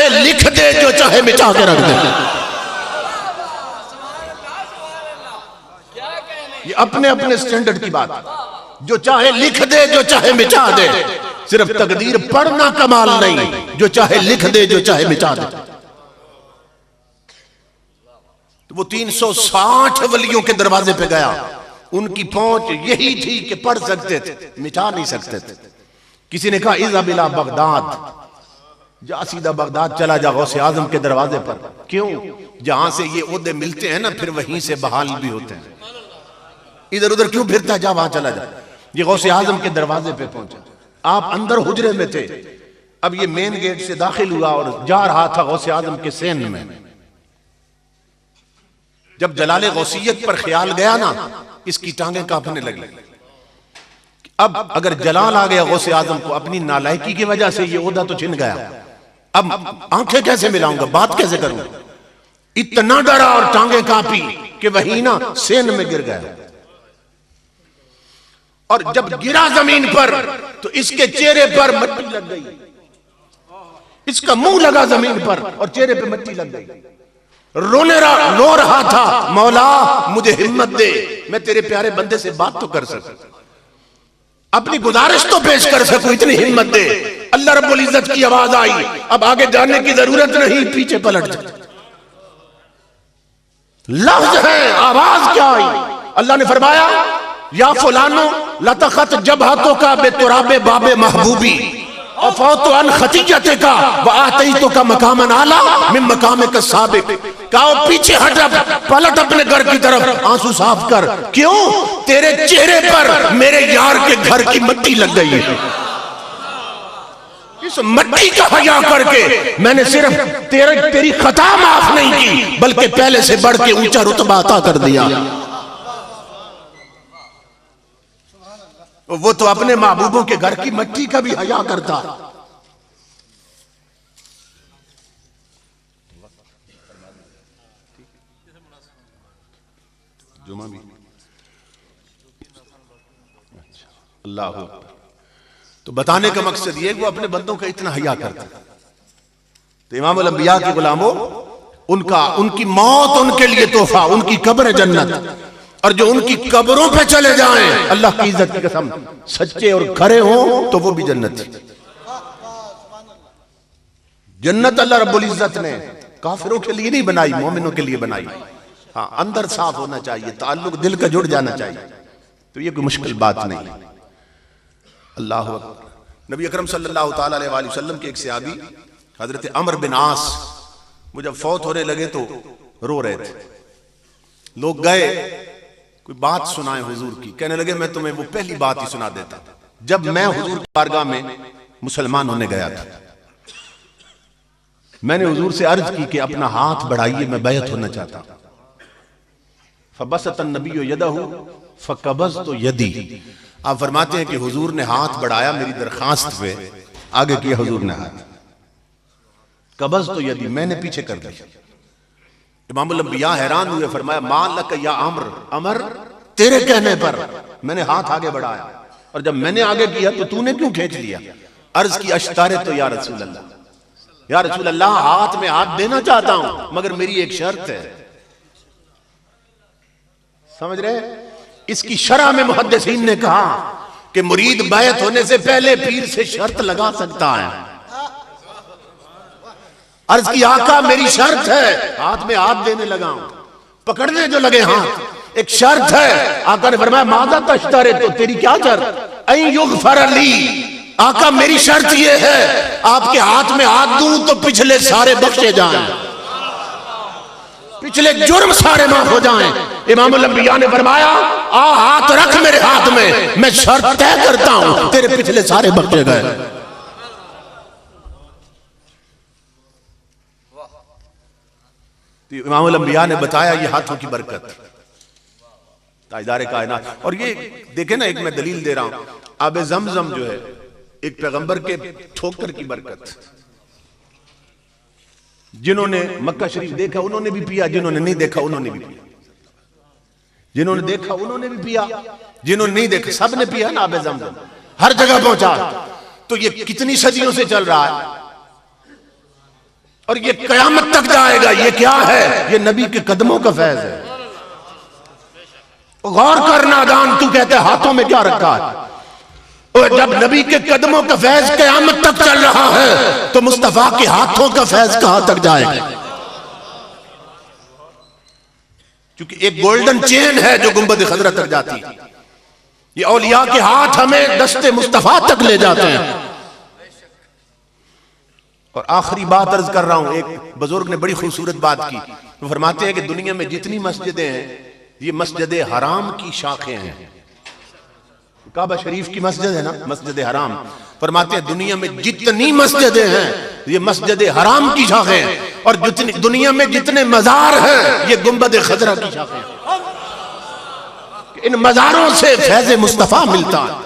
चाहे लिख दे, जो चाहे मिटा के रख दे। ये अपने अपने स्टैंडर्ड की बात, जो चाहे लिख दे, जो चाहे मिटा दे। सिर्फ तकदीर पढ़ना कमाल नहीं, जो चाहे लिख दे, जो चाहे मिटा दे। तो वो 360 वलियों के दरवाजे पे गया, उनकी पहुंच यही थी कि पढ़ सकते थे, मिटा नहीं सकते थे। किसी ने कहा इज़ा बिला बगदाद, जा सीधा बगदाद चला जा गौसे आजम के दरवाजे पर। क्यों? जहां से ये ओहदे मिलते हैं ना, फिर वहीं से बहाल भी होते हैं। इधर उधर क्यों फिरता, जा वहां चला जा। ये गौसे आजम के दरवाजे पे पहुंचे, आप अंदर हुजरे में थे। अब ये मेन गेट से दाखिल हुआ और जा रहा था गौसे आजम के सेन में। जब जलाले गौसियत पर ख्याल गया ना, इसकी टांगें कांपने लगी। अब अगर जलाल आ गया गौसे आजम को, अपनी नालायकी की वजह से ये ओहदा तो छिन गया, अब आंखें कैसे मिलाऊंगा, बात कैसे करूंगा। इतना डरा और टांगें कांपी कि वही ना सेन में गिर गया। और जब गिरा जमीन पर तो इसके चेहरे पर मिट्टी लग गई, इसका मुंह लगा जमीन पर और चेहरे पे मिट्टी लग गई। रो रहा था, मौला मुझे हिम्मत दे, मैं तेरे प्यारे बंदे से बात तो कर सकूं, अपनी गुजारिश तो पेश कर सकूं, इतनी हिम्मत दे। अल्लाह रब्बुल इज्जत की आवाज आई, अब आगे जाने की जरूरत नहीं, पीछे पलट जा। लफ्ज है, आवाज क्या आई? अल्लाह ने फरमाया या फुलानो लतखत जबहतों का बेतुराबे बाबे महबूबी अफौतो अन खतीजते का व आतईतो का मकामन आला मिन मकामे का साबिक। कहो पीछे हट, पलट अपने घर की तरफ, आंसू साफ कर। क्यों? तेरे चेहरे पर मेरे यार के घर की मिट्टी लग गई है। इस मिट्टी का हया करके मैंने सिर्फ तेरी खता माफ नहीं की, बल्कि पहले से बढ़ के ऊंचा रुतबा अता कर दिया। वो तो अपने महबूबों के घर की मिट्टी का भी हया करता। जुमा भी अल्लाह हो। तो बताने का मकसद ये वो अपने बंदों का इतना हया करता। तो इमामुल अंबिया के गुलामों, उनकी मौत उनके लिए तोहफा, उनकी कब्र जन्नत। और जो उनकी कब्रों पे चले जाएं, अल्लाह की इज्जत की कसम, सच्चे और खरे हों तो वो भी जन्नत है। जन्नत अल्लाह रब्बुल इज्जत ने काफिरों के लिए नहीं बनाई, मोमिनों के लिए बनाई। हाँ, अंदर साफ होना चाहिए, ताल्लुक दिल का जुड़ जाना चाहिए, तो ये कोई मुश्किल बात नहीं। अल्लाह अकबर। नबी अकरम सल्लल्लाहु ताला अलैहि वसल्लम के एक सहाबी हजरत अमर बिन आस, वो जब फौत होने लगे तो रो रहे थे। लोग गए, कोई बात सुनाए हुजूर की, कहने लगे मैं तुम्हें वो पहली बात ही सुना देता। जब मैं हुजूर की बारगाह में मुसलमान होने गया था, मैंने हुजूर से अर्ज की कि अपना हाथ बढ़ाइए, मैं बैत होना चाहता हूं। फबसतन नबी यदहु फकबज़तु यदी। आप फरमाते हैं कि हुजूर ने हाथ बढ़ाया मेरी दरखास्त पे, आगे किया हुजूर ने हाथ, कबज़तु यदी, मैंने पीछे कर दिया। इमामुल अंबिया हैरान हुए, फरमाया मालक या अमर, अमर तेरे कहने पर मैंने हाथ आगे बढ़ाया, और जब मैंने आगे किया तो तूने क्यों खींच लिया? अर्ज की अश्तारे तो या रसूल अल्लाह, या रसूल अल्लाह हाथ में हाथ देना चाहता हूं, मगर मेरी एक शर्त है। समझ रहे? इसकी शरह में मुहद्दिसीन ने कहा कि मुरीद बैत होने से पहले पीर से शर्त लगा सकता है। अर्ज की आका मेरी शर्त है, हाथ में हाथ देने लगा हूं, पकड़ने जो लगे हाथ, एक शर्त है। आका ने फरमाया मादा तश्तारे, तो तेरी क्या शर्त? ऐ युगफर ली, आका मेरी शर्त ये है आपके हाथ में हाथ दूं तो पिछले सारे बख्शे जाएं, पिछले जुर्म सारे माफ हो जाएं। इमामुल अंबिया ने फरमाया आ हाथ रख मेरे हाथ में, मैं शर्त तय करता हूं तेरे पिछले सारे बख्शे गए। इमामुल अंबिया ने बताया ये हाथों की बरकत, ताजदार कायनात। और ये देखे ना, एक मैं दलील दे रहा हूं, आबे ज़मज़म जो है एक पैगंबर के ठोकर की बरकत। जिन्होंने मक्का शरीफ देखा उन्होंने भी पिया, जिन्होंने नहीं देखा उन्होंने भी पिया, जिन्होंने देखा उन्होंने भी पिया, जिन्होंने नहीं देखा सब ने पिया ना। आबे ज़मज़म हर जगह पहुंचा। तो ये कितनी सदियों से चल रहा है। और ये कयामत तक जाएगा। ये क्या है? ये नबी के कदमों का फैज है। गौर करना दान, तू कहते हाथों में क्या रखा है? और जब नबी के कदमों का फैज कयामत तक चल रहा है तो मुस्तफा के हाथों का फैज कहां तक जाएगा? क्योंकि एक गोल्डन चेन है जो गुंबद खजरा तक जाती है। ये औलिया के हाथ हमें दस्ते मुस्तफा तक ले जाते हैं। और आखिरी बात अर्ज कर रहा हूं, एक बुजुर्ग ने बड़ी खूबसूरत बात की। वो फरमाते हैं कि दुनिया में जितनी मस्जिदें हैं ये मस्जिद हराम की शाखें हैं। काबा शरीफ की मस्जिद है ना, मस्जिद हराम। फरमाते हैं दुनिया में जितनी मस्जिदें हैं ये मस्जिद हराम की शाखें हैं। और जितनी दुनिया में जितने मजार हैं ये गुंबद खजरा की शाखें हैं। इन मजारों से फैज़ मुस्तफा मिलता है।